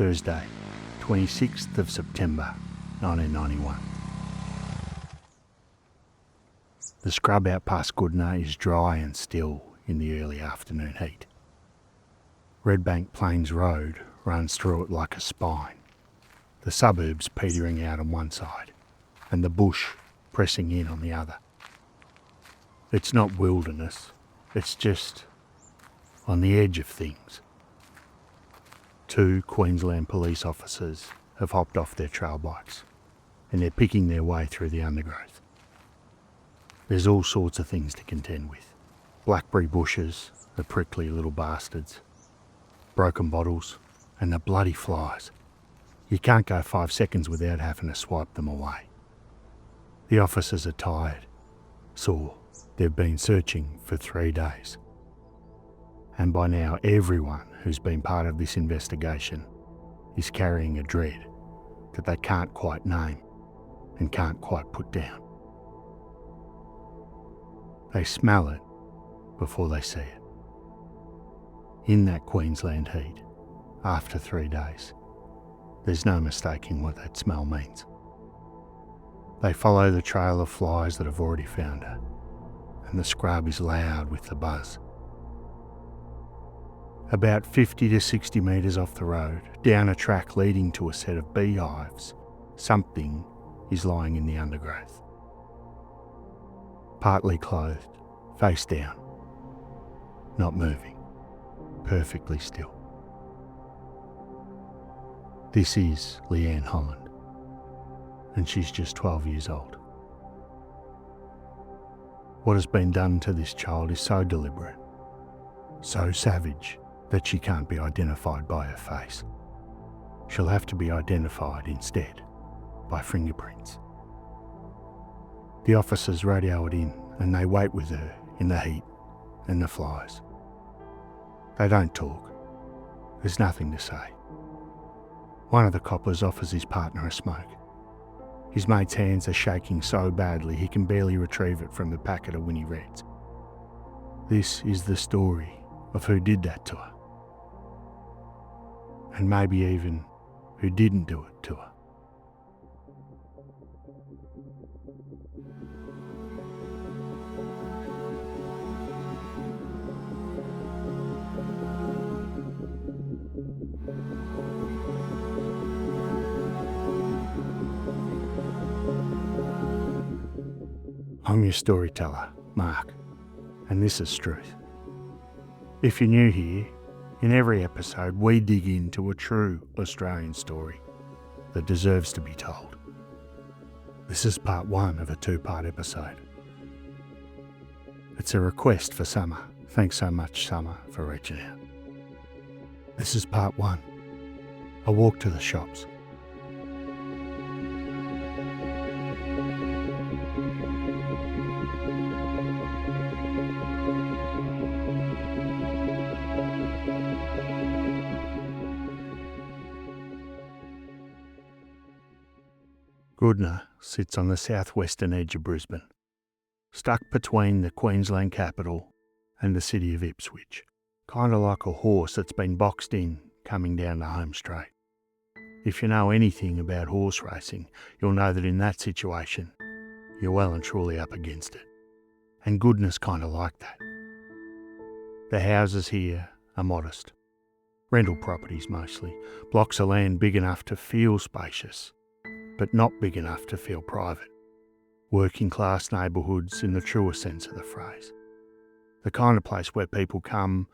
Thursday, 26th of September 1991. The scrub out past Goodna is dry and still in the early afternoon heat. Redbank Plains Road runs through it like a spine, the suburbs petering out on one side and the bush pressing in on the other. It's not wilderness, it's just on the edge of things. 2 Queensland police officers have hopped off their trail bikes and they're picking their way through the undergrowth. There's all sorts of things to contend with. Blackberry bushes, the prickly little bastards, broken bottles, and the bloody flies. You can't go 5 seconds without having to swipe them away. The officers are tired, sore. They've been searching for 3 days. And by now everyone who's been part of this investigation is carrying a dread that they can't quite name and can't quite put down. They smell it before they see it. In that Queensland heat, after 3 days, there's no mistaking what that smell means. They follow the trail of flies that have already found her, and the scrub is loud with the buzz. About 50 to 60 metres off the road, down a track leading to a set of beehives, something is lying in the undergrowth. Partly clothed, face down, not moving, perfectly still. This is Leanne Holland, and she's just 12 years old. What has been done to this child is so deliberate, so savage, that she can't be identified by her face. She'll have to be identified instead by fingerprints. The officers radio it in and they wait with her in the heat and the flies. They don't talk. There's nothing to say. One of the coppers offers his partner a smoke. His mate's hands are shaking so badly he can barely retrieve it from the packet of Winnie Reds. This is the story of who did that to her. And maybe even who didn't do it to her. I'm your storyteller, Mark, and this is Truth. If you're new here, in every episode we dig into a true Australian story that deserves to be told. This is part 1 of a 2-part episode. It's a request for Summer. Thanks so much, Summer, for reaching out. This is part 1. A walk to the shops. Goodna sits on the southwestern edge of Brisbane, stuck between the Queensland capital and the city of Ipswich, kind of like a horse that's been boxed in coming down the home straight. If you know anything about horse racing, you'll know that in that situation, you're well and truly up against it. And Goodna's kind of like that. The houses here are modest. Rental properties mostly, blocks of land big enough to feel spacious, but not big enough to feel private. Working class neighbourhoods in the truest sense of the phrase. The kind of place where people come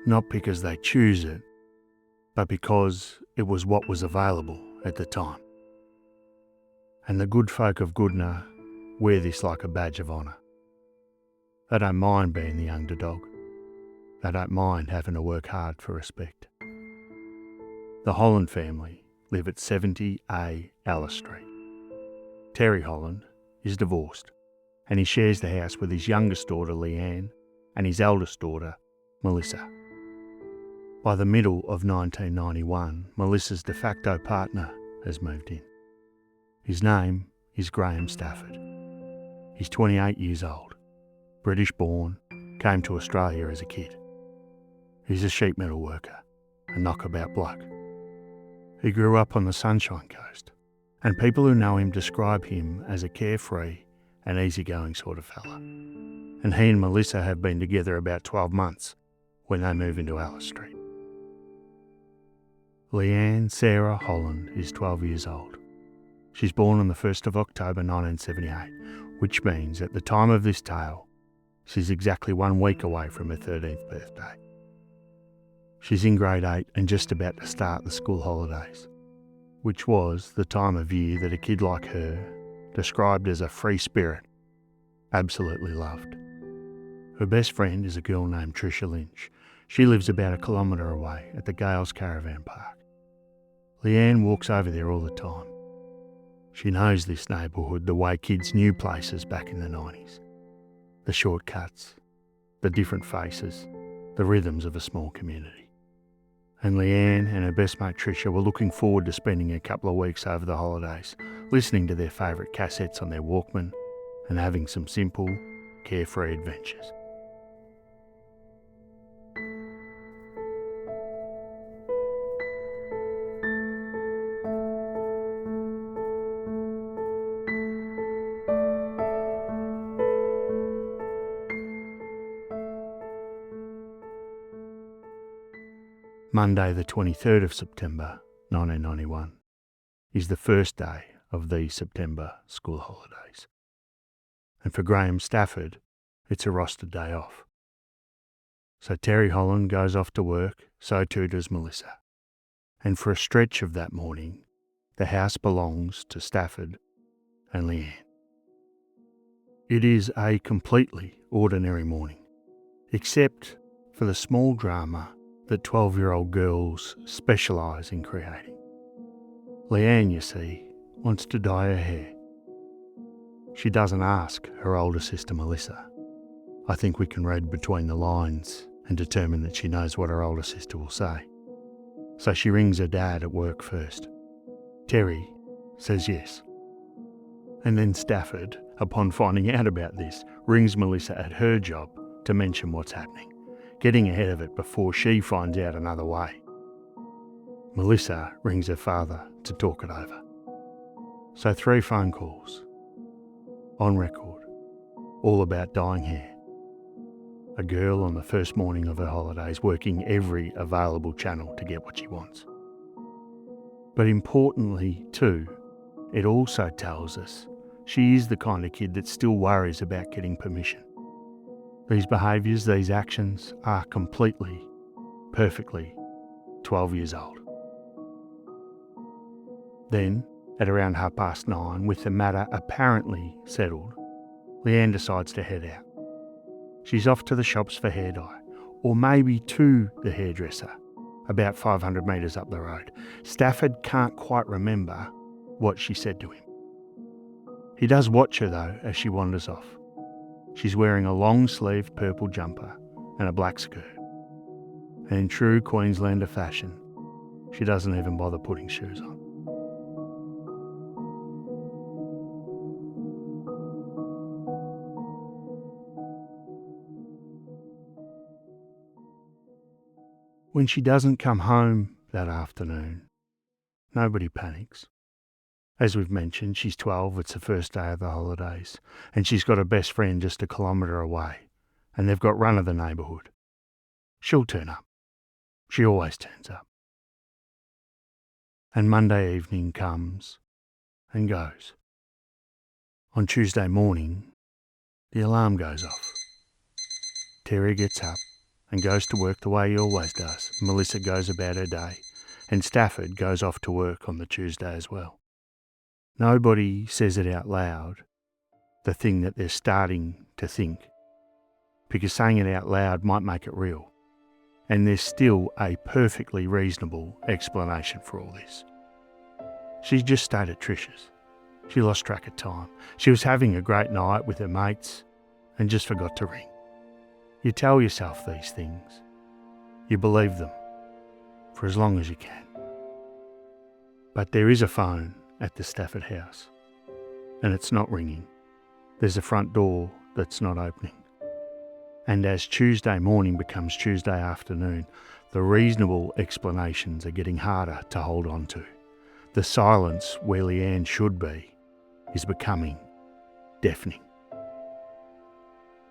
not because they choose it, but because it was what was available at the time. And the good folk of Goodna wear this like a badge of honour. They don't mind being the underdog. They don't mind having to work hard for respect. The Holland family live at 70A Alice Street. Terry Holland is divorced and he shares the house with his youngest daughter Leanne and his eldest daughter Melissa. By the middle of 1991, Melissa's de facto partner has moved in. His name is Graham Stafford. He's 28 years old, British born, came to Australia as a kid. He's a sheet metal worker, a knockabout bloke. He grew up on the Sunshine Coast, and people who know him describe him as a carefree and easygoing sort of fella. And he and Melissa have been together about 12 months when they move into Alice Street. Leanne Sarah Holland is 12 years old. She's born on the 1st of October 1978, which means at the time of this tale, she's exactly 1 week away from her 13th birthday. She's in grade 8 and just about to start the school holidays, which was the time of year that a kid like her, described as a free spirit, absolutely loved. Her best friend is a girl named Tricia Lynch. She lives about 1 kilometre away at the Gales Caravan Park. Leanne walks over there all the time. She knows this neighbourhood the way kids knew places back in the 90s. The shortcuts, the different faces, the rhythms of a small community. And Leanne and her best mate Tricia were looking forward to spending a couple of weeks over the holidays, listening to their favourite cassettes on their Walkman and having some simple, carefree adventures. Monday the 23rd of September 1991 is the first day of these September school holidays. And for Graham Stafford, it's a rostered day off. So Terry Holland goes off to work, so too does Melissa. And for a stretch of that morning, the house belongs to Stafford and Leanne. It is a completely ordinary morning, except for the small drama that 12-year-old girls specialise in creating. Leanne, you see, wants to dye her hair. She doesn't ask her older sister Melissa. I think we can read between the lines and determine that she knows what her older sister will say. So she rings her dad at work first. Terry says yes. And then Stafford, upon finding out about this, rings Melissa at her job to mention what's happening, getting ahead of it before she finds out another way. Melissa rings her father to talk it over. So 3 phone calls, on record, all about dyeing hair. A girl on the first morning of her holidays working every available channel to get what she wants. But importantly too, it also tells us she is the kind of kid that still worries about getting permission. These behaviours, these actions are completely, perfectly 12 years old. Then, at around 9:30, with the matter apparently settled, Leanne decides to head out. She's off to the shops for hair dye, or maybe to the hairdresser, about 500 metres up the road. Stafford can't quite remember what she said to him. He does watch her though as she wanders off. She's wearing a long-sleeved purple jumper and a black skirt. And in true Queenslander fashion, she doesn't even bother putting shoes on. When she doesn't come home that afternoon, nobody panics. As we've mentioned, she's 12, it's the first day of the holidays, and she's got a best friend just 1 kilometre away, and they've got run of the neighbourhood. She'll turn up. She always turns up. And Monday evening comes and goes. On Tuesday morning, the alarm goes off. Terry gets up and goes to work the way he always does. Melissa goes about her day, and Stafford goes off to work on the Tuesday as well. Nobody says it out loud, the thing that they're starting to think, because saying it out loud might make it real. And there's still a perfectly reasonable explanation for all this. She just stayed at Tricia's. She lost track of time. She was having a great night with her mates and just forgot to ring. You tell yourself these things. You believe them for as long as you can. But there is a phone at the Stafford house, and it's not ringing. There's a front door that's not opening. And as Tuesday morning becomes Tuesday afternoon, the reasonable explanations are getting harder to hold on to. The silence where Leanne should be is becoming deafening.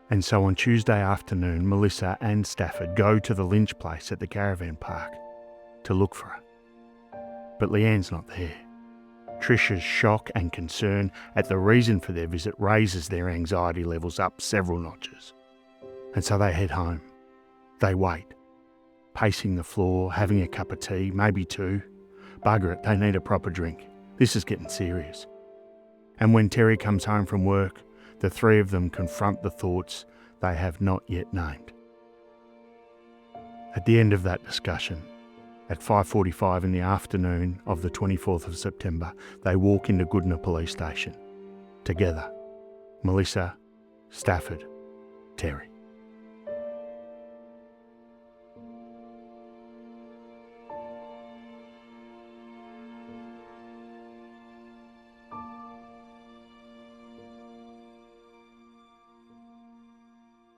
And so on Tuesday afternoon, Melissa and Stafford go to the Lynch place at the caravan park to look for her. But Leanne's not there. Tricia's shock and concern at the reason for their visit raises their anxiety levels up several notches. And so they head home. They wait, pacing the floor, having a cup of tea, maybe two. Bugger it, they need a proper drink. This is getting serious. And when Terry comes home from work, the three of them confront the thoughts they have not yet named. At the end of that discussion, at 5:45 in the afternoon of the 24th of September, they walk into Goodna police station. Together. Melissa, Stafford, Terry.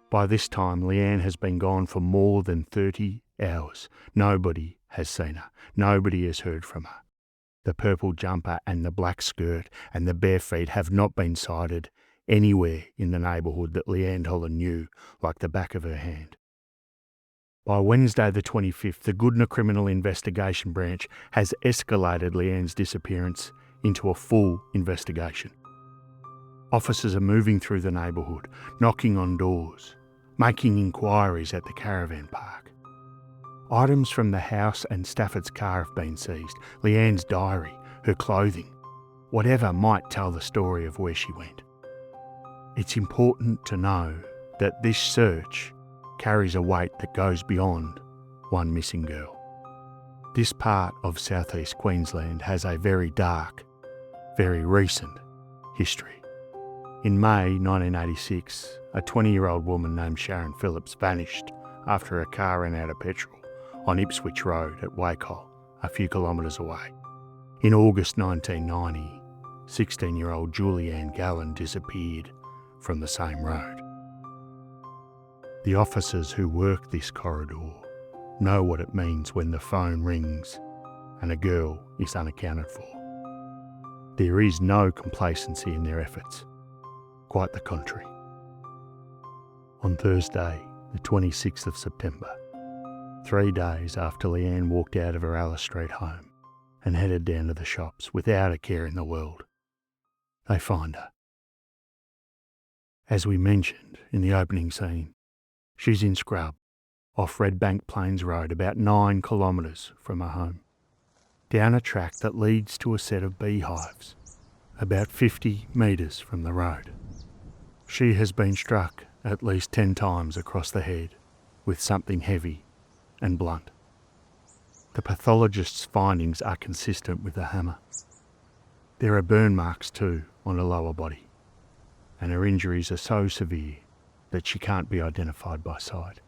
By this time, Leanne has been gone for more than 30 hours. Nobody has seen her. Nobody has heard from her. The purple jumper and the black skirt and the bare feet have not been sighted anywhere in the neighbourhood that Leanne Holland knew like the back of her hand. By Wednesday the 25th, the Goodna Criminal Investigation Branch has escalated Leanne's disappearance into a full investigation. Officers are moving through the neighbourhood, knocking on doors, making inquiries at the caravan park. Items from the house and Stafford's car have been seized, Leanne's diary, her clothing, whatever might tell the story of where she went. It's important to know that this search carries a weight that goes beyond one missing girl. This part of southeast Queensland has a very dark, very recent history. In May 1986, a 20-year-old woman named Sharon Phillips vanished after her car ran out of petrol on Ipswich Road at Wakehole, a few kilometres away. In August 1990, 16-year-old Julianne Gallen disappeared from the same road. The officers who work this corridor know what it means when the phone rings and a girl is unaccounted for. There is no complacency in their efforts. Quite the contrary. On Thursday, the 26th of September, 3 days after Leanne walked out of her Alice Street home and headed down to the shops without a care in the world, they find her. As we mentioned in the opening scene, she's in scrub off Redbank Plains Road, about 9 kilometres from her home, down a track that leads to a set of beehives, about 50 metres from the road. She has been struck at least 10 times across the head with something heavy and blunt. The pathologist's findings are consistent with the hammer. There are burn marks too on her lower body, and her injuries are so severe that she can't be identified by sight.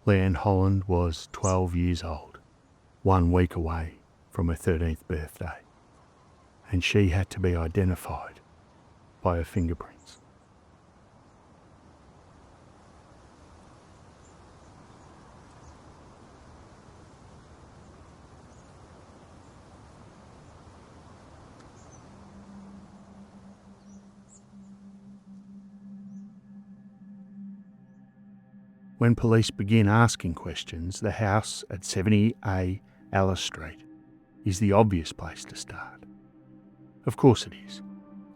Leanne Holland was 12 years old, 1 week away from her 13th birthday, and she had to be identified by her fingerprints. When police begin asking questions, the house at 70A Alice Street is the obvious place to start. Of course it is.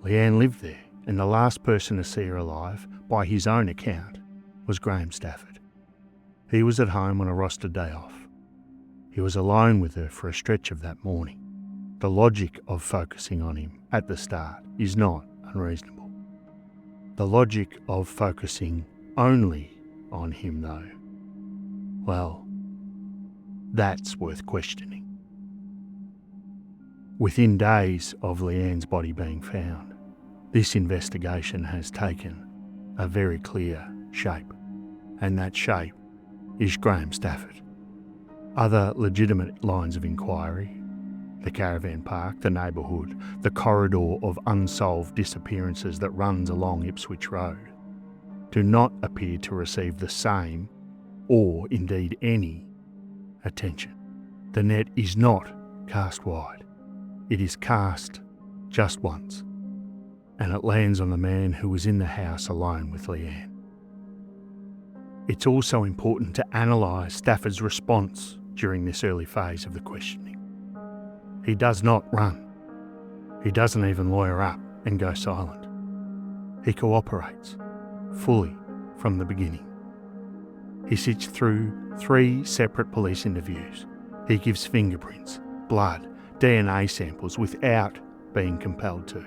Leanne lived there, and the last person to see her alive, by his own account, was Graham Stafford. He was at home on a rostered day off. He was alone with her for a stretch of that morning. The logic of focusing on him at the start is not unreasonable. The logic of focusing only on him, though, well, that's worth questioning. Within days of Leanne's body being found, this investigation has taken a very clear shape, and that shape is Graham Stafford. Other legitimate lines of inquiry, the caravan park, the neighbourhood, the corridor of unsolved disappearances that runs along Ipswich Road, do not appear to receive the same, or indeed any, attention. The net is not cast wide. It is cast just once, and it lands on the man who was in the house alone with Leanne. It's also important to analyse Stafford's response during this early phase of the questioning. He does not run. He doesn't even lawyer up and go silent. He cooperates fully from the beginning. He sits through 3 separate police interviews. He gives fingerprints, blood, DNA samples without being compelled to.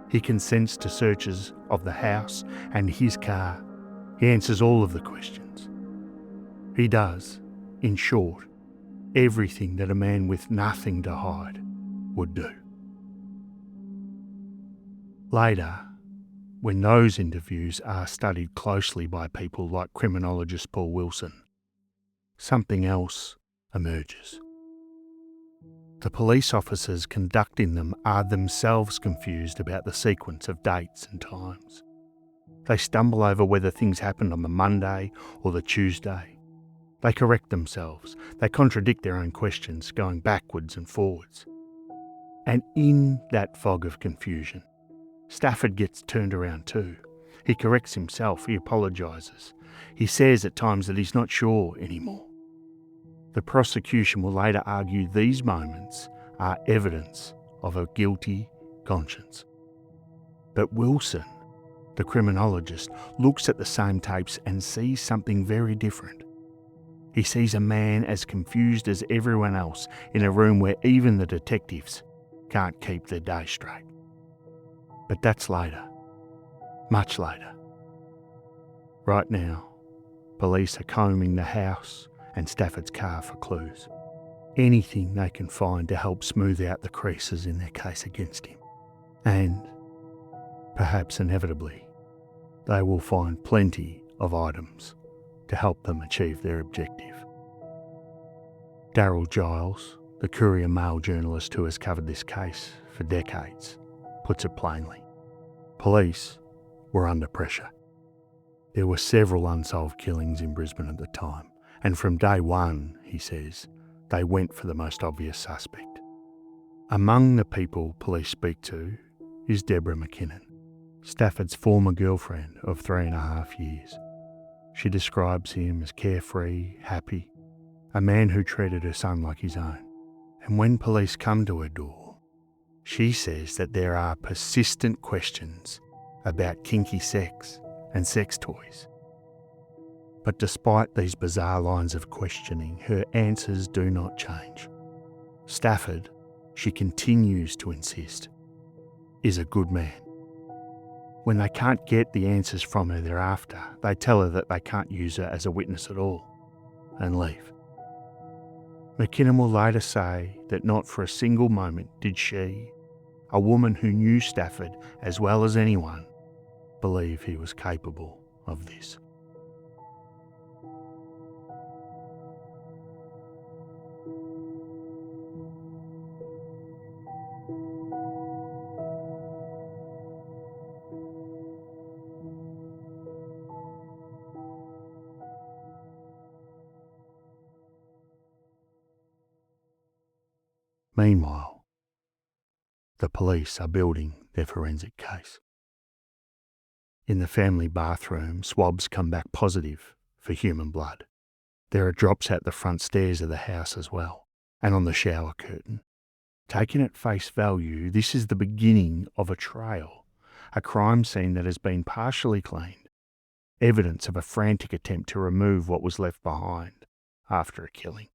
He consents to searches of the house and his car. He answers all of the questions. He does, in short, everything that a man with nothing to hide would do. Later, when those interviews are studied closely by people like criminologist Paul Wilson, something else emerges. The police officers conducting them are themselves confused about the sequence of dates and times. They stumble over whether things happened on the Monday or the Tuesday. They correct themselves. They contradict their own questions, going backwards and forwards. And in that fog of confusion, Stafford gets turned around too. He corrects himself. He apologises. He says at times that he's not sure anymore. The prosecution will later argue these moments are evidence of a guilty conscience. But Wilson, the criminologist, looks at the same tapes and sees something very different. He sees a man as confused as everyone else in a room where even the detectives can't keep their day straight. But that's later. Much later. Right now, police are combing the house and Stafford's car for clues. Anything they can find to help smooth out the creases in their case against him. And, perhaps inevitably, they will find plenty of items to help them achieve their objective. Daryl Giles, the Courier Mail journalist who has covered this case for decades, puts it plainly. Police were under pressure. There were several unsolved killings in Brisbane at the time, and from day one, he says, they went for the most obvious suspect. Among the people police speak to is Deborah McKinnon, Stafford's former girlfriend of 3.5 years. She describes him as carefree, happy, a man who treated her son like his own. And when police come to her door, she says that there are persistent questions about kinky sex and sex toys. But despite these bizarre lines of questioning, her answers do not change. Stafford, she continues to insist, is a good man. When they can't get the answers from her thereafter, they tell her that they can't use her as a witness at all and leave. McKinnon will later say that not for a single moment did she, a woman who knew Stafford as well as anyone, believe he was capable of this. Meanwhile, the police are building their forensic case. In the family bathroom, swabs come back positive for human blood. There are drops at the front stairs of the house as well, and on the shower curtain. Taken at face value, this is the beginning of a trail, a crime scene that has been partially cleaned, evidence of a frantic attempt to remove what was left behind after a killing.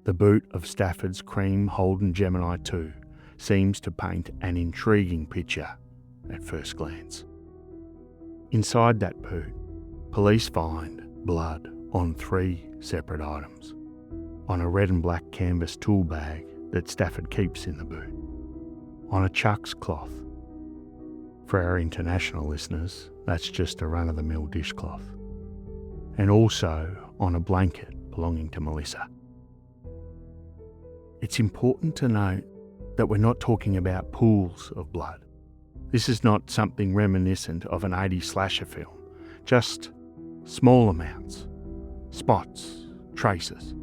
The boot of Stafford's cream Holden Gemini 2 seems to paint an intriguing picture at first glance. Inside that boot, police find blood on 3 separate items. On a red and black canvas tool bag that Stafford keeps in the boot. On a Chuck's cloth. For our international listeners, that's just a run-of-the-mill dishcloth. And also on a blanket belonging to Melissa. It's important to note that we're not talking about pools of blood. This is not something reminiscent of an 80s slasher film, just small amounts, spots, traces.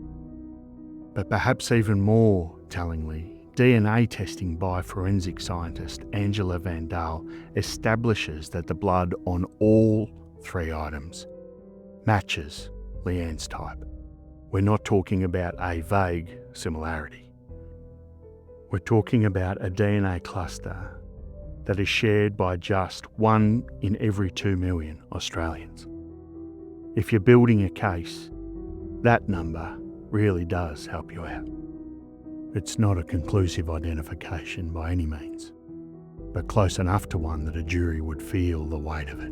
But perhaps even more tellingly, DNA testing by forensic scientist Angela Van Dahl establishes that the blood on all 3 items matches Leanne's type. We're not talking about a vague similarity. We're talking about a DNA cluster that is shared by just 1 in every 2 million Australians. If you're building a case, that number really does help you out. It's not a conclusive identification by any means, but close enough to one that a jury would feel the weight of it.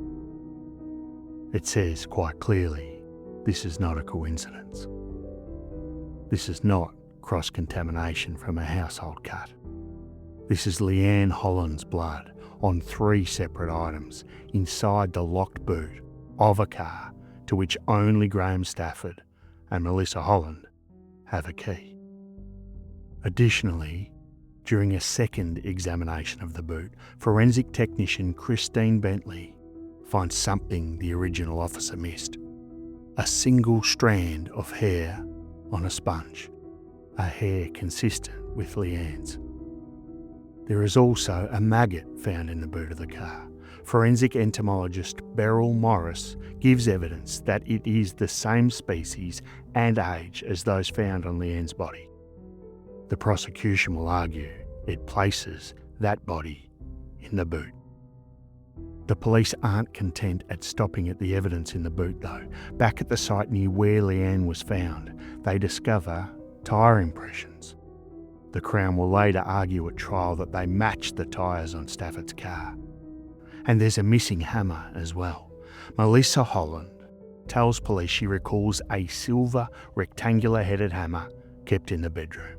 It says quite clearly, this is not a coincidence. This is not cross-contamination from a household cut. This is Leanne Holland's blood on 3 separate items inside the locked boot of a car to which only Graham Stafford and Melissa Holland have a key. Additionally, during a second examination of the boot, forensic technician Christine Bentley finds something the original officer missed. A single strand of hair on a sponge, a hair consistent with Leanne's. There is also a maggot found in the boot of the car. Forensic entomologist Beryl Morris gives evidence that it is the same species and age as those found on Leanne's body. The prosecution will argue it places that body in the boot. The police aren't content at stopping at the evidence in the boot though. Back at the site near where Leanne was found, they discover tyre impressions. The Crown will later argue at trial that they matched the tyres on Stafford's car. And there's a missing hammer as well. Melissa Holland tells police she recalls a silver rectangular-headed hammer kept in the bedroom.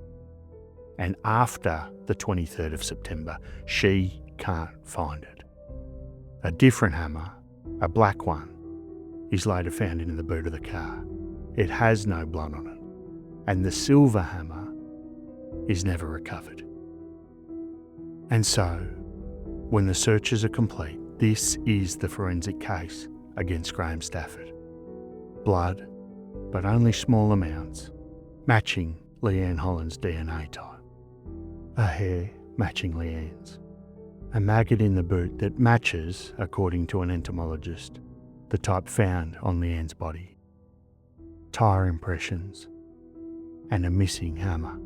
And after the 23rd of September, she can't find it. A different hammer, a black one, is later found in the boot of the car. It has no blood on it, and the silver hammer is never recovered. And so, when the searches are complete, this is the forensic case against Graham Stafford. Blood, but only small amounts, matching Leanne Holland's DNA type. A hair matching Leanne's. A maggot in the boot that matches, according to an entomologist, the type found on Leanne's body. Tyre impressions, and a missing hammer.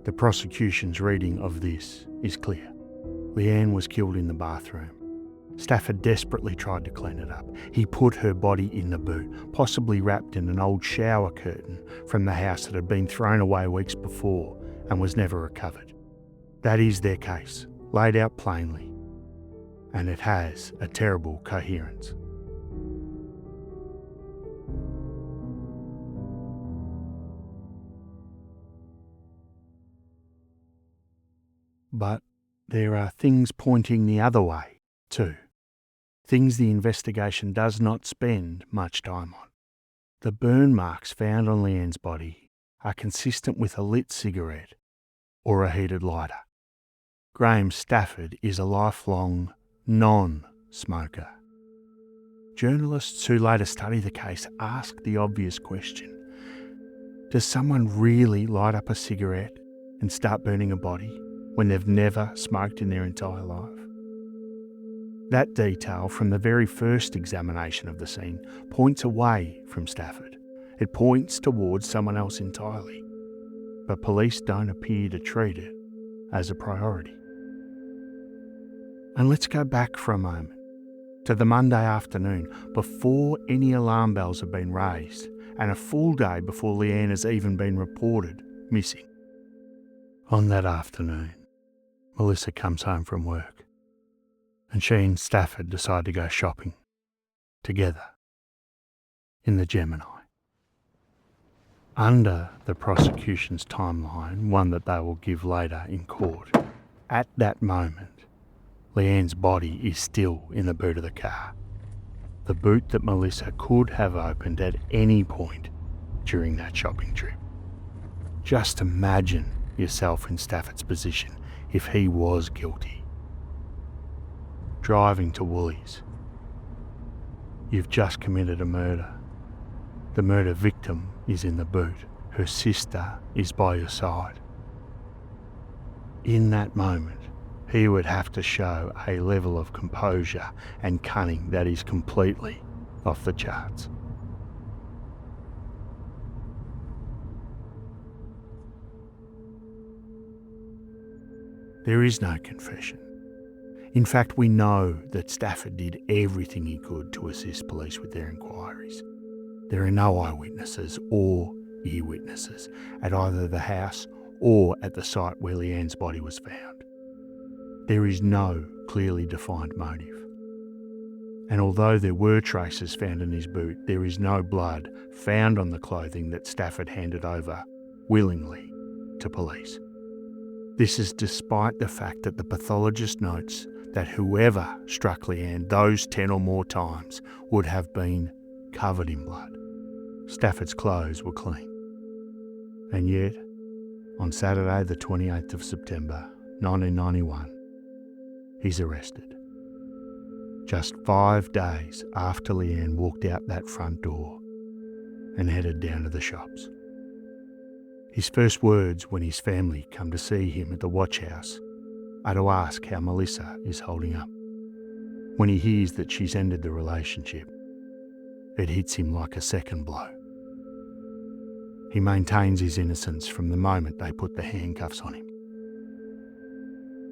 The prosecution's reading of this is clear. Leanne was killed in the bathroom. Stafford desperately tried to clean it up. He put her body in the boot, possibly wrapped in an old shower curtain from the house that had been thrown away weeks before and was never recovered. That is their case, laid out plainly, and it has a terrible coherence. But there are things pointing the other way, too. Things the investigation does not spend much time on. The burn marks found on Leanne's body are consistent with a lit cigarette or a heated lighter. Graham Stafford is a lifelong non-smoker. Journalists who later study the case ask the obvious question: does someone really light up a cigarette and start burning a body when they've never smoked in their entire life? That detail from the very first examination of the scene points away from Stafford. It points towards someone else entirely, but police don't appear to treat it as a priority. And let's go back for a moment to the Monday afternoon before any alarm bells have been raised and a full day before Leanne has even been reported missing. On that afternoon, Melissa comes home from work, and she and Stafford decide to go shopping together in the Gemini. Under the prosecution's timeline, one that they will give later in court, at that moment, Leanne's body is still in the boot of the car, the boot that Melissa could have opened at any point during that shopping trip. Just imagine yourself in Stafford's position if he was guilty. Driving to Woolies. You've just committed a murder. The murder victim is in the boot. Her sister is by your side. In that moment, he would have to show a level of composure and cunning that is completely off the charts. There is no confession. In fact, we know that Stafford did everything he could to assist police with their inquiries. There are no eyewitnesses or ear witnesses at either the house or at the site where Leanne's body was found. There is no clearly defined motive. And although there were traces found in his boot, there is no blood found on the clothing that Stafford handed over willingly to police. This is despite the fact that the pathologist notes that whoever struck Leanne those 10 or more times would have been covered in blood. Stafford's clothes were clean. And yet, on Saturday the 28th of September 1991, he's arrested. Just 5 days after Leanne walked out that front door and headed down to the shops. His first words when his family come to see him at the watch house are to ask how Melissa is holding up. When he hears that she's ended the relationship, it hits him like a second blow. He maintains his innocence from the moment they put the handcuffs on him.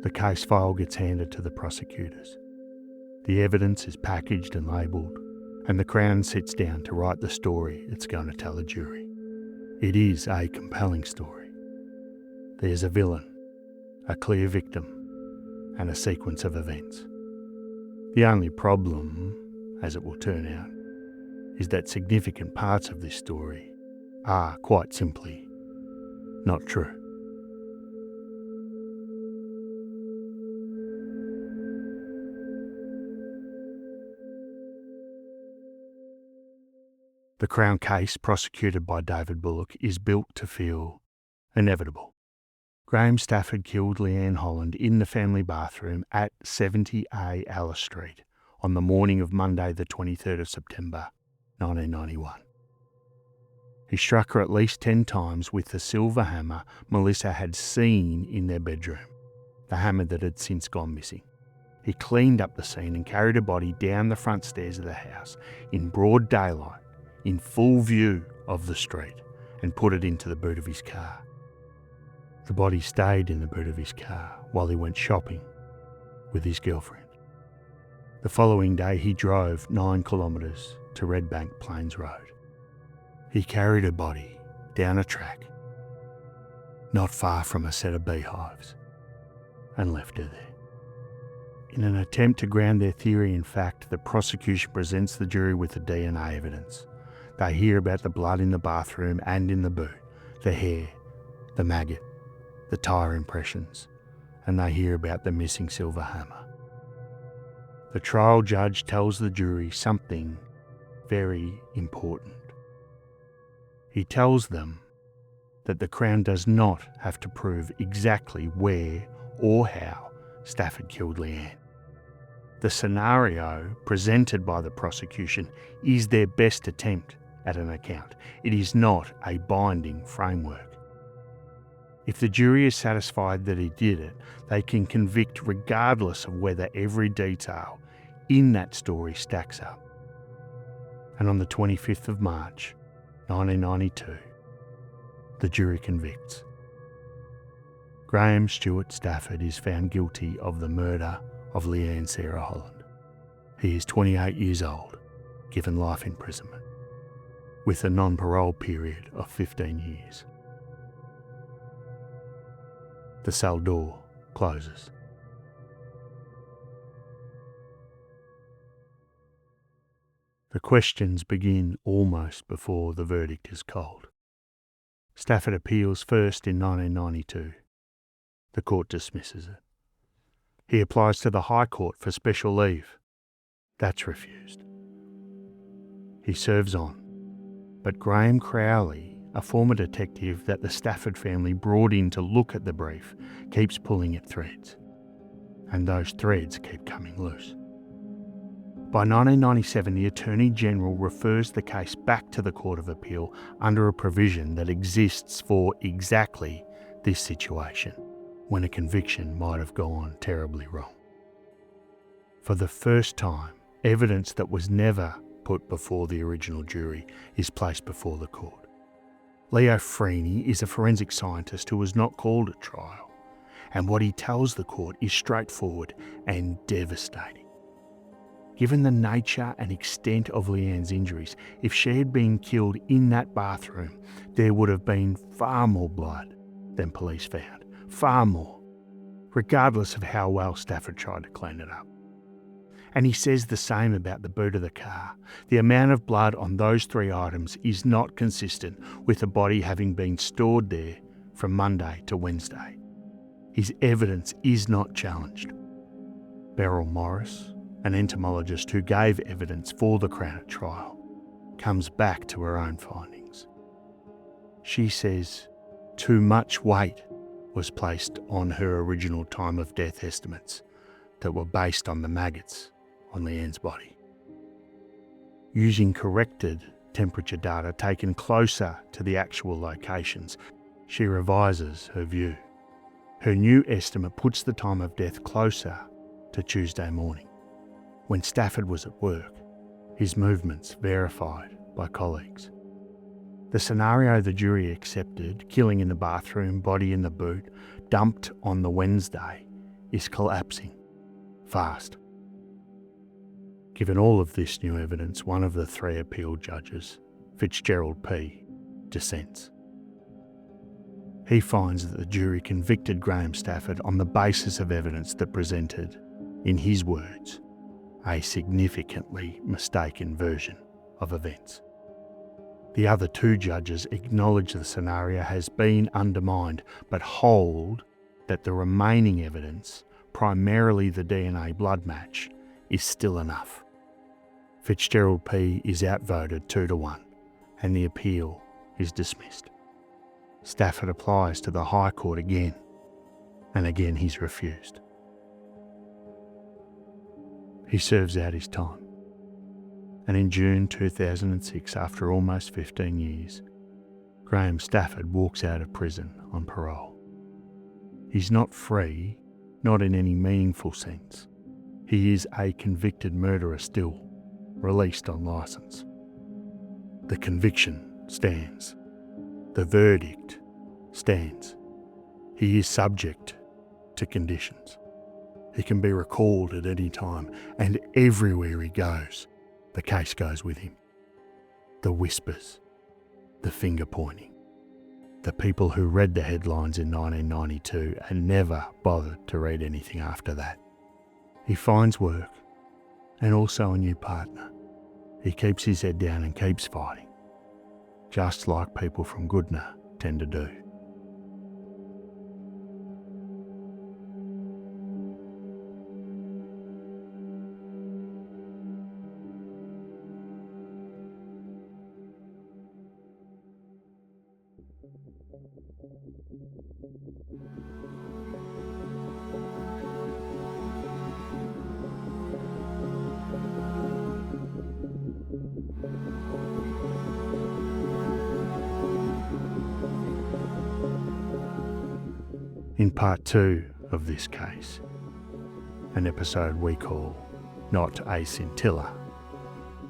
The case file gets handed to the prosecutors. The evidence is packaged and labelled, and the Crown sits down to write the story it's going to tell the jury. It is a compelling story. There's a villain, a clear victim, and a sequence of events. The only problem, as it will turn out, is that significant parts of this story are quite simply not true. The Crown case prosecuted by David Bullock is built to feel inevitable. Graham Stafford killed Leanne Holland in the family bathroom at 70A Alice Street on the morning of Monday the 23rd of September 1991. He struck her at least 10 times with the silver hammer Melissa had seen in their bedroom, the hammer that had since gone missing. He cleaned up the scene and carried her body down the front stairs of the house in broad daylight, in full view of the street, and put it into the boot of his car. The body stayed in the boot of his car while he went shopping with his girlfriend. The following day he drove 9 kilometres to Redbank Plains Road. He carried her body down a track not far from a set of beehives and left her there. In an attempt to ground their theory in fact, the prosecution presents the jury with the DNA evidence. They hear about the blood in the bathroom and in the boot, the hair, the maggot, the tyre impressions, and they hear about the missing silver hammer. The trial judge tells the jury something very important. He tells them that the Crown does not have to prove exactly where or how Stafford killed Leanne. The scenario presented by the prosecution is their best attempt at an account. It is not a binding framework. If the jury is satisfied that he did it, they can convict regardless of whether every detail in that story stacks up. And on the 25th of March, 1992, the jury convicts. Graham Stuart Stafford is found guilty of the murder of Leanne Sarah Holland. He is 28 years old, given life imprisonment, with a non-parole period of 15 years. The cell door closes. The questions begin almost before the verdict is cold. Stafford appeals first in 1992. The court dismisses it. He applies to the High Court for special leave. That's refused. He serves on, but Graham Crowley, a former detective that the Stafford family brought in to look at the brief, keeps pulling at threads, and those threads keep coming loose. By 1997, the Attorney General refers the case back to the Court of Appeal under a provision that exists for exactly this situation. when a conviction might have gone terribly wrong. For the first time, evidence that was never put before the original jury is placed before the court. Leo Freeney is a forensic scientist who was not called at trial, and what he tells the court is straightforward and devastating. Given the nature and extent of Leanne's injuries, if she had been killed in that bathroom, there would have been far more blood than police found. Far more, regardless of how well Stafford tried to clean it up. And he says the same about the boot of the car. The amount of blood on those 3 items is not consistent with the body having been stored there from Monday to Wednesday. His evidence is not challenged. Beryl Morris, an entomologist who gave evidence for the Crown at trial, comes back to her own findings. She says too much weight was placed on her original time of death estimates that were based on the maggots on Leanne's body. Using corrected temperature data taken closer to the actual locations, she revises her view. Her new estimate puts the time of death closer to Tuesday morning, when Stafford was at work, his movements verified by colleagues. The scenario the jury accepted, killing in the bathroom, body in the boot, dumped on the Wednesday, is collapsing fast. Given all of this new evidence, one of the 3 appeal judges, Fitzgerald P., dissents. He finds that the jury convicted Graham Stafford on the basis of evidence that presented, in his words, a significantly mistaken version of events. The other 2 judges acknowledge the scenario has been undermined, but hold that the remaining evidence, primarily the DNA blood match, is still enough. Fitzgerald P. is outvoted 2-1, and the appeal is dismissed. Stafford applies to the High Court again, and again he's refused. He serves out his time, and in June 2006, after almost 15 years, Graham Stafford walks out of prison on parole. He's not free, not in any meaningful sense. He is a convicted murderer still, released on licence. The conviction stands. The verdict stands. He is subject to conditions. He can be recalled at any time, and everywhere he goes, the case goes with him. The whispers, the finger pointing, the people who read the headlines in 1992 and never bothered to read anything after that. He finds work and also a new partner. He keeps his head down and keeps fighting, just like people from Goodna tend to do. In part 2 of this case, an episode we call Not a Scintilla,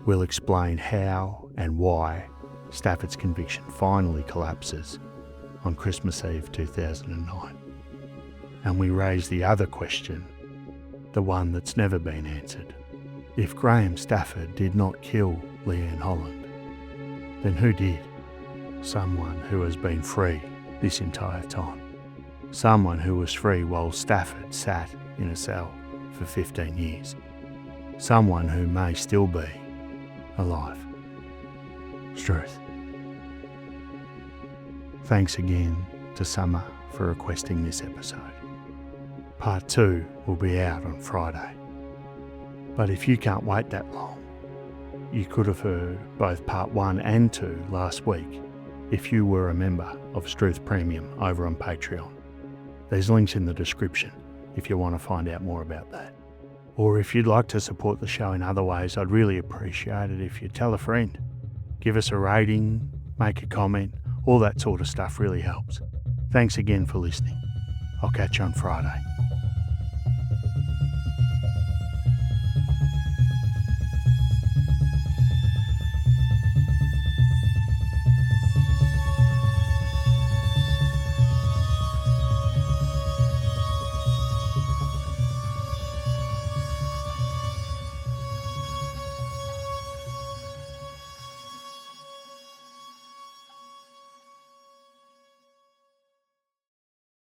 we'll explain how and why Stafford's conviction finally collapses on Christmas Eve 2009. And we raise the other question, the one that's never been answered. If Graham Stafford did not kill Leanne Holland, then who did? Someone who has been free this entire time. Someone who was free while Stafford sat in a cell for 15 years. Someone who may still be alive. Struth. Thanks again to Summer for requesting this episode. Part 2 will be out on Friday. But if you can't wait that long, you could have heard both Part 1 and 2 last week if you were a member of Struth Premium over on Patreon. There's links in the description if you want to find out more about that. Or if you'd like to support the show in other ways, I'd really appreciate it if you tell a friend. Give us a rating, make a comment, all that sort of stuff really helps. Thanks again for listening. I'll catch you on Friday.